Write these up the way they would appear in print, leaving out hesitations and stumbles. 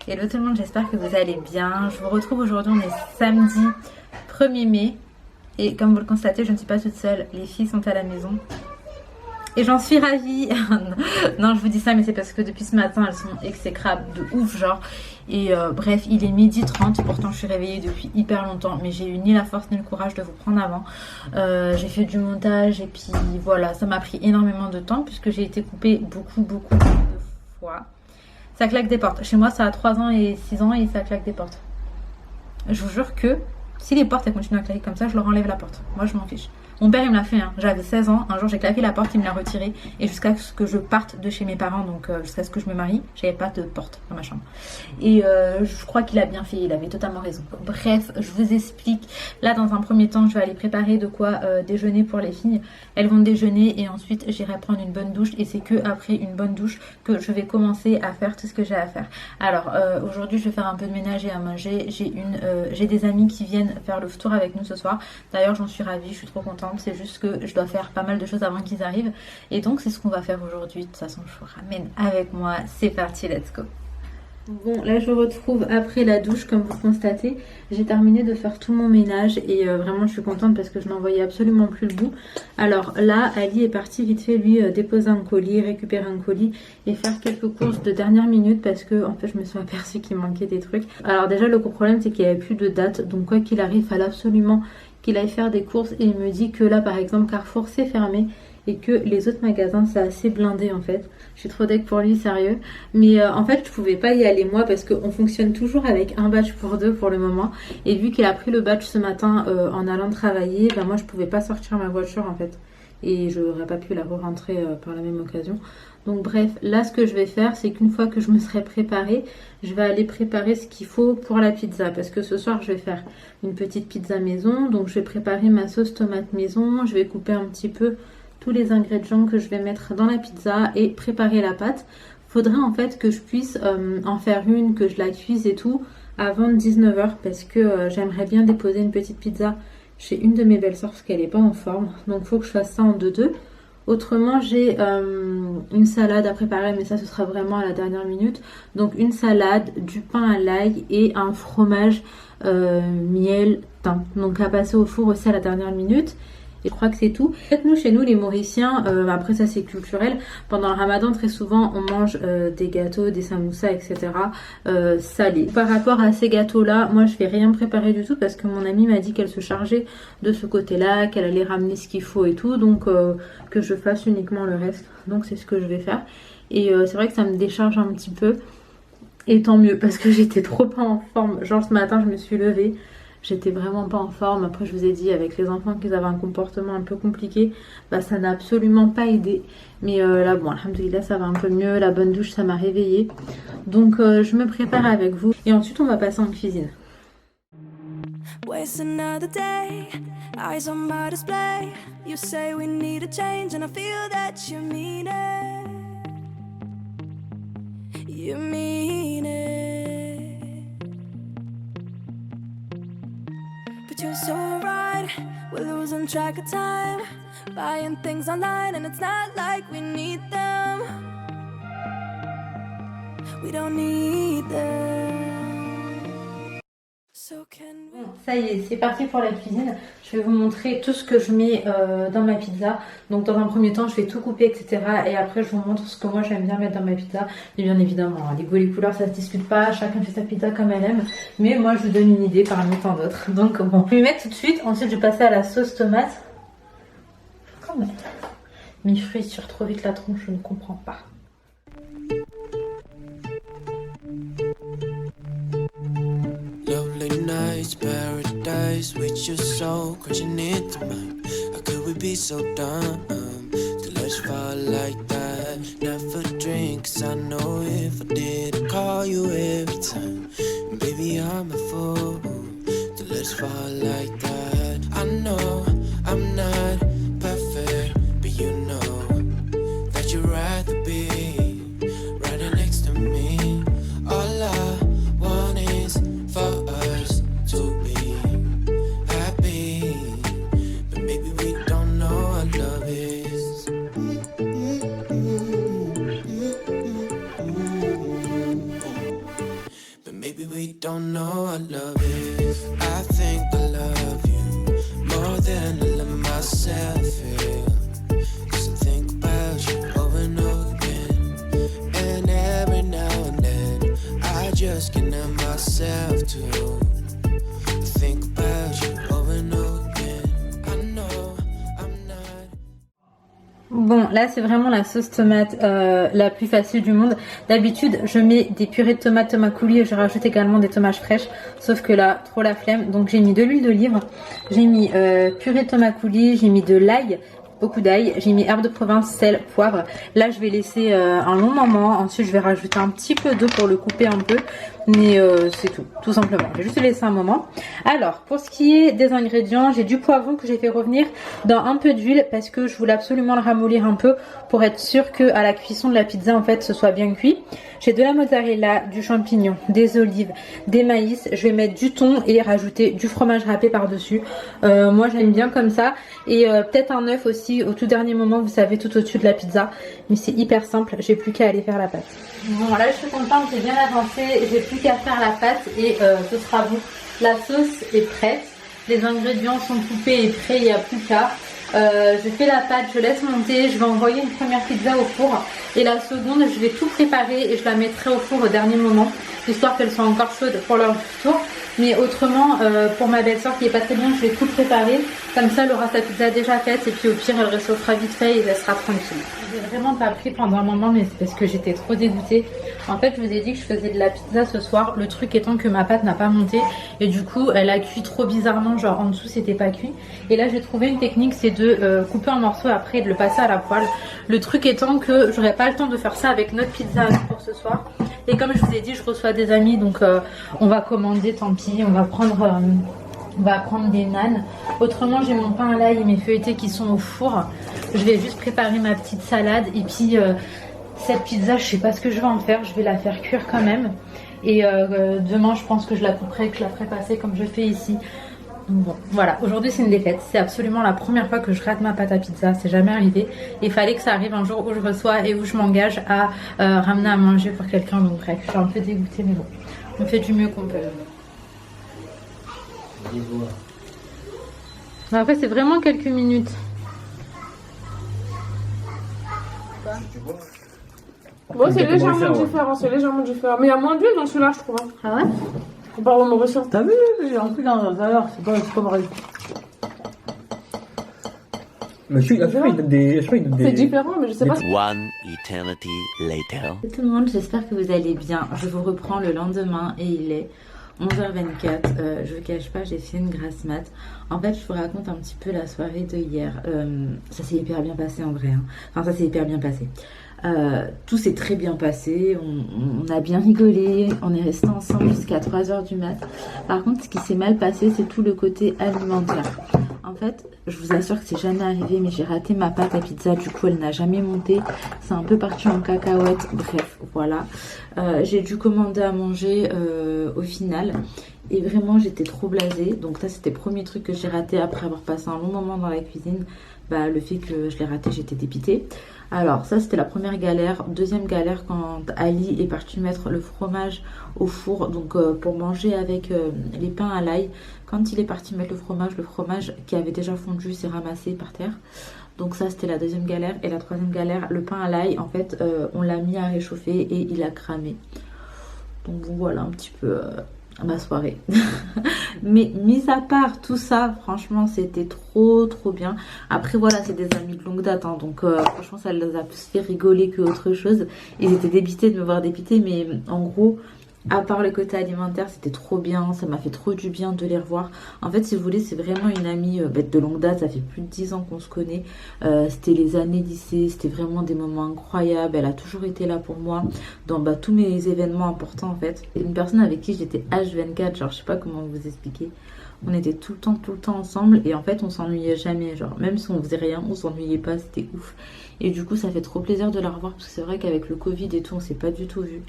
Hello tout le monde, j'espère que vous allez bien. Je vous retrouve aujourd'hui, on est samedi 1er mai. Et comme vous le constatez, je ne suis pas toute seule, les filles sont à la maison. Et j'en suis ravie. Non, je vous dis ça, mais c'est parce que depuis ce matin, elles sont exécrables de ouf, genre. Et bref, il est 12h30, pourtant je suis réveillée depuis hyper longtemps, mais j'ai eu ni la force ni le courage de vous prendre avant. J'ai fait du montage et puis voilà, ça m'a pris énormément de temps puisque j'ai été coupée beaucoup de fois. Ça claque des portes. Chez moi, ça a 3 ans et 6 ans et ça claque des portes. Je vous jure que si les portes elles continuent à claquer comme ça, je leur enlève la porte. Moi, je m'en fiche. Mon père, il me l'a fait. Hein. J'avais 16 ans. Un jour, j'ai claqué la porte, il me l'a retirée. Et jusqu'à ce que je parte de chez mes parents, donc jusqu'à ce que je me marie, j'avais pas de porte dans ma chambre. Et je crois qu'il a bien fait. Il avait totalement raison. Bref, je vous explique. Là, dans un premier temps, je vais aller préparer de quoi déjeuner pour les filles. Elles vont déjeuner et ensuite, j'irai prendre une bonne douche. Et c'est que après une bonne douche que je vais commencer à faire tout ce que j'ai à faire. Alors, aujourd'hui, je vais faire un peu de ménage et à manger. J'ai des amis qui viennent faire le tour avec nous ce soir. D'ailleurs, j'en suis ravie. Je suis trop contente. C'est juste que je dois faire pas mal de choses avant qu'ils arrivent. Et donc, c'est ce qu'on va faire aujourd'hui. De toute façon, je vous ramène avec moi. C'est parti, let's go. Bon, là je me retrouve après la douche, comme vous le constatez. J'ai terminé de faire tout mon ménage et vraiment je suis contente parce que je n'en voyais absolument plus le bout. Alors là, Ali est parti vite fait lui déposer un colis, récupérer un colis et faire quelques courses de dernière minute parce que en fait je me suis aperçue qu'il manquait des trucs. Alors déjà le gros problème c'est qu'il n'y avait plus de date, donc quoi qu'il arrive, il fallait absolument qu'il aille faire des courses et il me dit que là par exemple Carrefour c'est fermé et que les autres magasins c'est assez blindé en fait. Je suis trop deck pour lui, sérieux. Mais en fait je pouvais pas y aller moi parce qu'on fonctionne toujours avec un badge pour deux pour le moment. Et vu qu'il a pris le badge ce matin en allant travailler, ben moi je pouvais pas sortir ma voiture en fait. Et je n'aurais pas pu la re-rentrer par la même occasion. Donc bref, là ce que je vais faire c'est qu'une fois que je me serai préparée, je vais aller préparer ce qu'il faut pour la pizza. Parce que ce soir je vais faire une petite pizza maison. Donc je vais préparer ma sauce tomate maison. Je vais couper un petit peu tous les ingrédients que je vais mettre dans la pizza et préparer la pâte. Faudrait en fait que je puisse en faire une, que je la cuise et tout avant 19h parce que j'aimerais bien déposer une petite pizza chez une de mes belles-sœurs parce qu'elle n'est pas en forme. Donc il faut que je fasse ça en 2-2. Autrement j'ai une salade à préparer mais ça ce sera vraiment à la dernière minute. Donc une salade, du pain à l'ail et un fromage miel thym. Donc à passer au four aussi à la dernière minute. Et je crois que c'est tout. En fait, nous, chez nous, les Mauriciens, après ça c'est culturel, pendant le ramadan, très souvent, on mange des gâteaux, des samoussas, etc. Salés. Par rapport à ces gâteaux-là, moi, je vais rien préparer du tout parce que mon amie m'a dit qu'elle se chargeait de ce côté-là, qu'elle allait ramener ce qu'il faut et tout. Donc, que je fasse uniquement le reste. Donc, c'est ce que je vais faire. Et c'est vrai que ça me décharge un petit peu. Et tant mieux parce que j'étais trop pas en forme. Genre, ce matin, je me suis levée. J'étais vraiment pas en forme. Après, je vous ai dit, avec les enfants qu'ils avaient un comportement un peu compliqué, bah ça n'a absolument pas aidé. Mais là, bon, alhamdoulilah, ça va un peu mieux. La bonne douche, ça m'a réveillée. Donc, je me prépare avec vous. Et ensuite, on va passer en cuisine. Waste another day, eyes on my display. You say we need a change, and I feel that you mean it. You mean it. But you're so right, we're losing track of time. Buying things online, and it's not like we need them. We don't need them. Bon, ça y est, c'est parti pour la cuisine. Je vais vous montrer tout ce que je mets dans ma pizza. Donc dans un premier temps, je vais tout couper, etc. Et après, je vous montre ce que moi j'aime bien mettre dans ma pizza. Et bien évidemment, hein, les goûts et les couleurs, ça se discute pas. Chacun fait sa pizza comme elle aime. Mais moi, je vous donne une idée parmi tant d'autres. Donc bon, je vais mettre tout de suite. Ensuite, je vais passer à la sauce tomate. Quand même. Mes fruits tirent trop vite la tronche, je ne comprends pas. Nice paradise with your soul crashing into mine. How could we be so dumb to let you fall like that? Never drink, 'cause I know if I did, I'd call you every time. And baby, I'm a fool to let you fall like that. I know I'm not perfect, but you know that you'd rather be right next to me. All I want is for us to be happy, but maybe we don't know what love is. than to let myself feel. 'Cause I think about you over and over again. And every now and then I just can't let myself to think about you over and over again. I know I'm not. Bon, là c'est vraiment la sauce tomate la plus facile du monde. D'habitude je mets des purées de tomates, tomates coulis et je rajoute également des tomates fraîches. Sauf que là, trop la flemme. Donc j'ai mis de l'huile d'olive, j'ai mis purée de tomates coulis, j'ai mis de l'ail, beaucoup d'ail, j'ai mis herbe de province, sel, poivre. Là je vais laisser un long moment. Ensuite je vais rajouter un petit peu d'eau pour le couper un peu. Mais c'est tout simplement. Je vais juste laisser un moment. Alors, pour ce qui est des ingrédients, j'ai du poivron que j'ai fait revenir dans un peu d'huile parce que je voulais absolument le ramollir un peu pour être sûr que à la cuisson de la pizza, en fait, ce soit bien cuit. J'ai de la mozzarella, du champignon, des olives, des maïs. Je vais mettre du thon et rajouter du fromage râpé par-dessus. Moi, j'aime bien comme ça. Et peut-être un œuf aussi au tout dernier moment, vous savez, tout au-dessus de la pizza. Mais c'est hyper simple. J'ai plus qu'à aller faire la pâte. Bon, là, je suis contente, j'ai bien avancé. J'ai plus qu'à faire la pâte et ce sera bon. La sauce est prête. Les ingrédients sont coupés et prêts, il n'y a plus qu'à. Je fais la pâte, je laisse monter. Je vais envoyer une première pizza au four. Et la seconde, je vais tout préparer et je la mettrai au four au dernier moment. Histoire qu'elle soit encore chaude pour leur tour. Mais autrement, pour ma belle-sœur qui est pas très bien, je vais tout préparer. Comme ça, elle aura sa pizza déjà faite. Et puis au pire, elle réchauffera vite fait et elle sera tranquille. J'ai vraiment pas pris pendant un moment, mais c'est parce que j'étais trop dégoûtée. En fait, je vous ai dit que je faisais de la pizza ce soir. Le truc étant que ma pâte n'a pas monté. Et du coup, elle a cuit trop bizarrement. Genre en dessous, c'était pas cuit. Et là, j'ai trouvé une technique, c'est de couper en morceaux après et de le passer à la poêle. Le truc étant que j'aurais pas le temps de faire ça avec notre pizza pour ce soir. Et comme je vous ai dit, je reçois des amis, donc on va commander, tant pis. On va prendre des nanes. Autrement, j'ai mon pain à l'ail et mes feuilletés qui sont au four. Je vais juste préparer ma petite salade. Et puis, cette pizza, je sais pas ce que je vais en faire. Je vais la faire cuire quand même. Et demain, je pense que je la couperai, que je la ferai passer comme je fais ici. Bon, voilà, aujourd'hui c'est une défaite. C'est absolument la première fois que je rate ma pâte à pizza. C'est jamais arrivé. Il fallait que ça arrive un jour où je reçois et où je m'engage à ramener à manger pour quelqu'un. Donc bref, je suis un peu dégoûtée, mais bon, on fait du mieux qu'on peut. Mais après, c'est vraiment quelques minutes. Bon, c'est légèrement différent, Mais il y a moins d'huile dans celui-là, je trouve. Ah ouais? Comparé au Mauricien. T'as vu, j'ai rempli dans l'heure, c'est pas pareil. Monsieur, il donne des. C'est différent, mais je sais pas. One eternity later. Salut tout le monde, j'espère que vous allez bien. Je vous reprends le lendemain et il est 11h24. Je vous cache pas, j'ai fait une grasse mat. En fait, je vous raconte un petit peu la soirée de hier. Ça s'est hyper bien passé en vrai. Hein. Enfin, ça s'est hyper bien passé. Tout s'est très bien passé, on a bien rigolé, on est resté ensemble jusqu'à 3h du mat. Par contre, ce qui s'est mal passé, c'est tout le côté alimentaire. En fait, je vous assure que c'est jamais arrivé, mais j'ai raté ma pâte à pizza, du coup elle n'a jamais monté. C'est un peu parti en cacahuète, bref, voilà. J'ai dû commander à manger au final. Et vraiment, j'étais trop blasée. Donc ça, c'était le premier truc que j'ai raté après avoir passé un long moment dans la cuisine. Bah, le fait que je l'ai raté, j'étais dépitée. Alors ça, c'était la première galère. Deuxième galère, quand Ali est parti mettre le fromage au four, donc pour manger avec les pains à l'ail. Quand il est parti mettre le fromage qui avait déjà fondu s'est ramassé par terre. Donc ça, c'était la deuxième galère. Et la troisième galère, le pain à l'ail, en fait, on l'a mis à réchauffer et il a cramé. Donc voilà un petit peu ma soirée. Mais mis à part tout ça, franchement, c'était trop bien. Après voilà, c'est des amis de longue date, hein, donc franchement, ça les a plus fait rigoler que autre chose. Ils étaient dépités de me voir dépitée, mais en gros, à part le côté alimentaire, c'était trop bien, ça m'a fait trop du bien de les revoir. En fait, si vous voulez, c'est vraiment une amie de longue date, ça fait plus de 10 ans qu'on se connaît. C'était les années lycée, c'était vraiment des moments incroyables. Elle a toujours été là pour moi dans tous mes événements importants en fait. C'est une personne avec qui j'étais H24, genre je sais pas comment vous expliquer. On était tout le temps ensemble et en fait on s'ennuyait jamais, genre même si on faisait rien, on s'ennuyait pas, c'était ouf. Et du coup ça fait trop plaisir de la revoir parce que c'est vrai qu'avec le Covid et tout on s'est pas du tout vu.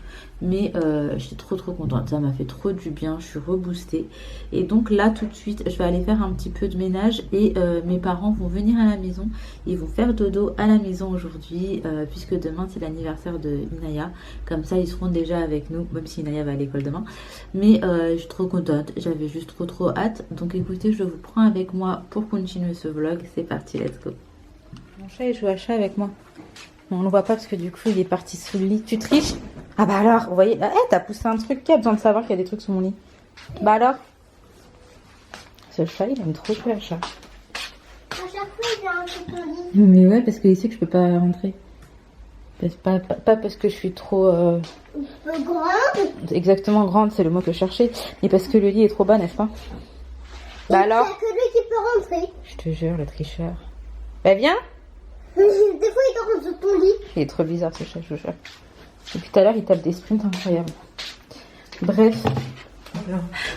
Mais j'étais trop contente, ça m'a fait trop du bien, je suis reboostée. Et donc là tout de suite je vais aller faire un petit peu de ménage et mes parents vont venir à la maison. Ils vont faire dodo à la maison aujourd'hui puisque demain c'est l'anniversaire de Inaya. Comme ça ils seront déjà avec nous, même si Inaya va à l'école demain. Mais je suis trop contente, j'avais juste trop hâte. Donc écoutez, je vous prends avec moi pour continuer ce vlog. C'est parti, let's go. Mon chat il joue à chat avec moi. On ne le voit pas parce que du coup il est parti sous le lit. Tu triches? Ah bah alors, vous voyez, t'as poussé un truc qui a besoin de savoir qu'il y a des trucs sous mon lit. Bah alors? Ce chat il aime trop jouer à chat. À chaque fois, il vient sous ton lit. Mais ouais, parce qu'il sait que je peux pas rentrer. Pas parce que je suis trop... Grande. Exactement grande, c'est le mot que je cherchais. Mais parce que le lit est trop bas, n'est-ce pas? Bah alors? Il n'y a que lui qui peut rentrer. Je te jure, le tricheur. Bah viens. Des fois, il rentre sous ton lit. Il est trop bizarre ce chat, je vous jure. Depuis tout à l'heure, il tape des sprints incroyables. Bref.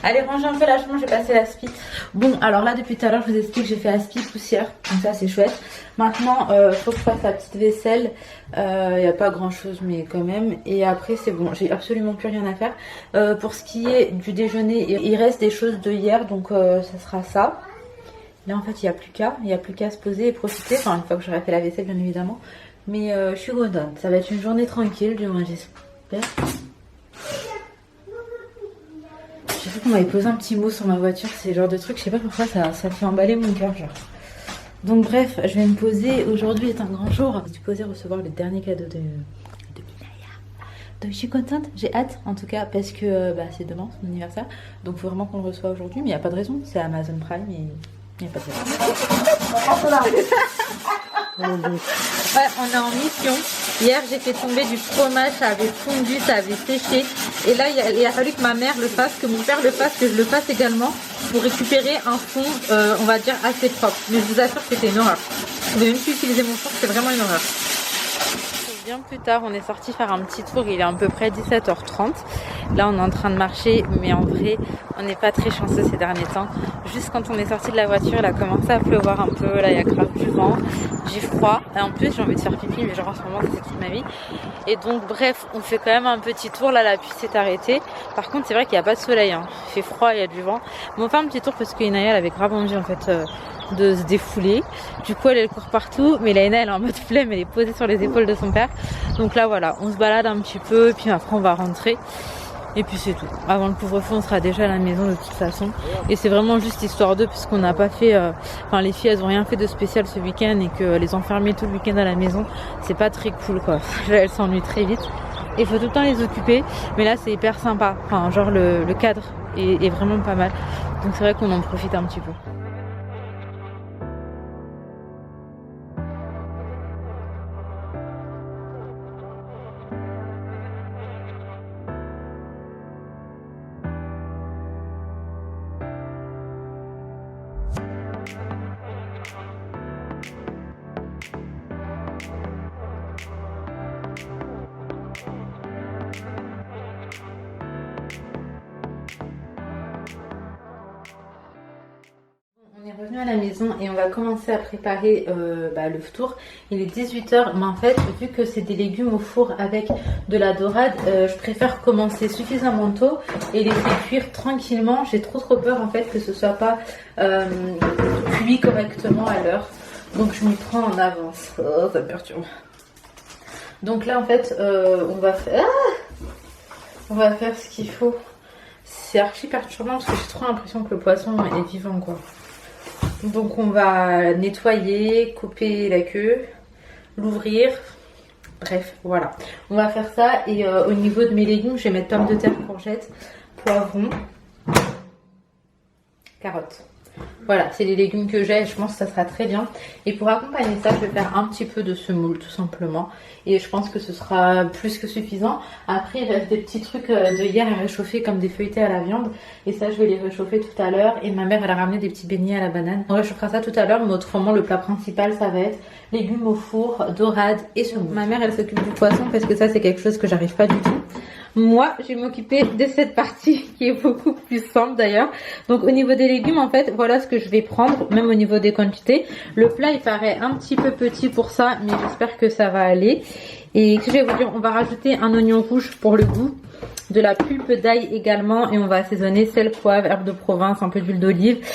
Allez, rangez un peu la chambre, je vais passer l'aspi. Bon, alors là, depuis tout à l'heure, je vous explique que j'ai fait aspi, poussière. Donc ça, c'est chouette. Maintenant, faut que je fasse la petite vaisselle. Il n'y a pas grand chose, mais quand même. Et après, c'est bon. J'ai absolument plus rien à faire. Pour ce qui est du déjeuner, il reste des choses de hier. Donc ça sera ça. Là, en fait, il n'y a plus qu'à se poser et profiter. Enfin, une fois que j'aurai fait la vaisselle, bien évidemment. Mais je suis contente. Ça va être une journée tranquille, du moins, j'espère. J'ai vu qu'on m'avait posé un petit mot sur ma voiture. C'est le genre de truc, je sais pas pourquoi, ça fait emballer mon cœur, genre. Donc bref, je vais me poser. Aujourd'hui est un grand jour. Je suis posée recevoir le dernier cadeau de Inaya. Donc je suis contente, j'ai hâte en tout cas parce que c'est demain son anniversaire. Donc il faut vraiment qu'on le reçoive aujourd'hui, mais il n'y a pas de raison. C'est Amazon Prime et il n'y a pas de raison. Ouais, on est en mission. Hier j'ai fait tomber du fromage, ça avait fondu, ça avait séché. Et là il a fallu que ma mère le fasse, que mon père le fasse, que je le fasse également pour récupérer un fond, on va dire, assez propre. Mais je vous assure que c'était une horreur. Je pouvais même plus utiliser mon four, c'était vraiment une horreur. Bien plus tard, on est sorti faire un petit tour, il est à peu près 17h30. Là, on est en train de marcher, mais en vrai, on n'est pas très chanceux ces derniers temps. Juste quand on est sorti de la voiture, il a commencé à pleuvoir un peu. Là, il y a grave du vent. J'ai froid. Et en plus, j'ai envie de faire pipi, mais genre en ce moment, c'est toute ma vie. Et donc, bref, on fait quand même un petit tour. Là, la pluie s'est arrêtée. Par contre, c'est vrai qu'il n'y a pas de soleil. Hein. Il fait froid, il y a du vent. Mais on fait un petit tour parce que Inaya, elle avait grave envie, en fait, de se défouler. Du coup, elle court partout. Mais Laina, elle est en mode flemme. Elle est posée sur les épaules de son père. Donc là, voilà, on se balade un petit peu. Et puis après, on va rentrer. Et puis c'est tout. Avant le couvre-feu, on sera déjà à la maison de toute façon. Et c'est vraiment juste histoire d'eux, puisqu'on n'a pas fait... Enfin, les filles, elles ont rien fait de spécial ce week-end. Et que les enfermer tout le week-end à la maison, c'est pas très cool, quoi. Elles s'ennuient très vite. Et il faut tout le temps les occuper. Mais là, c'est hyper sympa. Enfin, genre, le cadre est vraiment pas mal. Donc c'est vrai qu'on en profite un petit peu. On est revenu à la maison et on va commencer à préparer le ftour. Il est 18h, mais en fait, vu que c'est des légumes au four avec de la dorade, je préfère commencer suffisamment tôt et les faire cuire tranquillement. J'ai trop peur en fait que ce soit pas cuit correctement à l'heure. Donc je m'y prends en avance. Oh, ça me perturbe. Donc là en fait, on va faire ce qu'il faut. C'est archi perturbant parce que j'ai trop l'impression que le poisson est vivant, quoi. Donc on va nettoyer, couper la queue, l'ouvrir. Bref, voilà. On va faire ça et au niveau de mes légumes, je vais mettre pommes de terre, courgettes, poivrons, carottes. Voilà, c'est les légumes que j'ai, je pense que ça sera très bien. Et pour accompagner ça, je vais faire un petit peu de semoule tout simplement. Et je pense que ce sera plus que suffisant. Après, il reste des petits trucs de hier à réchauffer comme des feuilletés à la viande. Et ça, je vais les réchauffer tout à l'heure. Et ma mère, elle a ramené des petits beignets à la banane. On réchauffera ça tout à l'heure, mais autrement, le plat principal, ça va être légumes au four, dorade et semoule. Ma mère, elle s'occupe du poisson parce que ça, c'est quelque chose que j'arrive pas du tout. Moi, je vais m'occuper de cette partie qui est beaucoup plus simple d'ailleurs. Donc au niveau des légumes, en fait, voilà ce que je vais prendre, même au niveau des quantités. Le plat, il paraît un petit peu petit pour ça, mais j'espère que ça va aller. Et que je vais vous dire, on va rajouter un oignon rouge pour le goût, de la pulpe d'ail également, et on va assaisonner sel, poivre, herbes de Provence, un peu d'huile d'olive,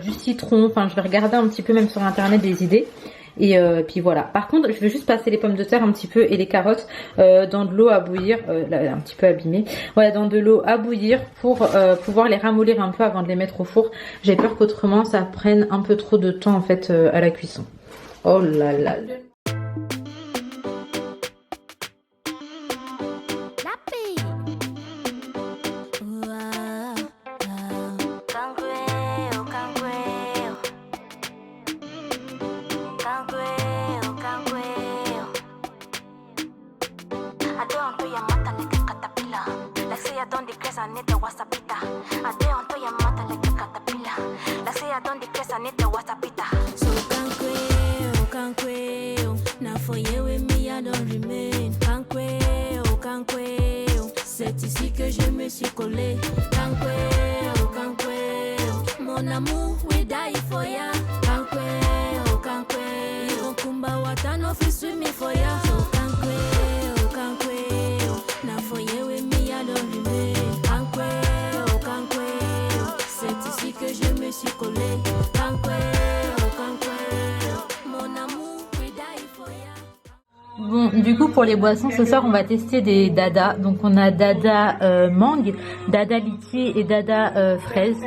du citron. Enfin, je vais regarder un petit peu même sur internet des idées. Et puis voilà. Par contre, je vais juste passer les pommes de terre un petit peu et les carottes dans de l'eau à bouillir, là, un petit peu abîmée. Ouais, dans de l'eau à bouillir pour pouvoir les ramollir un peu avant de les mettre au four. J'ai peur qu'autrement ça prenne un peu trop de temps en fait à la cuisson. Oh là là. C'est ici que je me suis collée. Kankweo, kankweo, mon amour, we die for ya. Kankweo, kankweo, kumba watano fisumi for ya. So kankweo, kankweo, na for you with me I don't remain. Kankweo, kankweo, c'est ici que je me suis collée. Kankweo, kankweo, mon amour, we die for ya. Bon, du coup pour les boissons ce soir on va tester des dada. Donc on a dada mangue, dada litchi et dada fraise.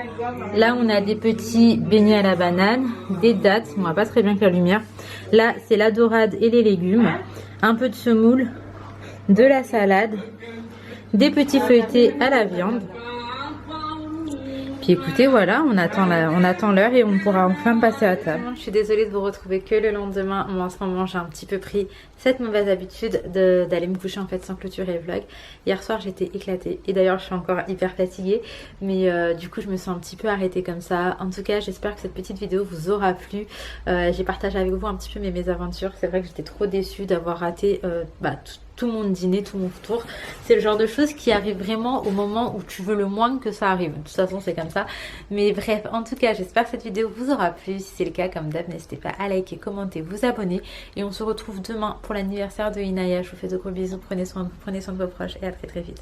Là on a des petits beignets à la banane, des dattes, on voit pas très bien avec la lumière. Là c'est la dorade et les légumes, un peu de semoule, de la salade, des petits feuilletés à la viande. Puis écoutez, voilà, on attend l'heure et on pourra enfin passer à table. Je suis désolée de vous retrouver que le lendemain. Moi, en ce moment, j'ai un petit peu pris cette mauvaise habitude d'aller me coucher en fait sans clôturer le vlog. Hier soir, j'étais éclatée et d'ailleurs, je suis encore hyper fatiguée. Mais du coup, je me sens un petit peu arrêtée comme ça. En tout cas, j'espère que cette petite vidéo vous aura plu. J'ai partagé avec vous un petit peu mes mésaventures. C'est vrai que j'étais trop déçue d'avoir raté tout mon dîner, tout mon tour. C'est le genre de choses qui arrive vraiment au moment où tu veux le moins que ça arrive. De toute façon, c'est comme ça. Mais bref, en tout cas, j'espère que cette vidéo vous aura plu. Si c'est le cas, comme d'hab, n'hésitez pas à liker, commenter, vous abonner. Et on se retrouve demain pour l'anniversaire de Inaya. Je vous fais de gros bisous. Prenez soin de vous, prenez soin de vos proches et à très très vite.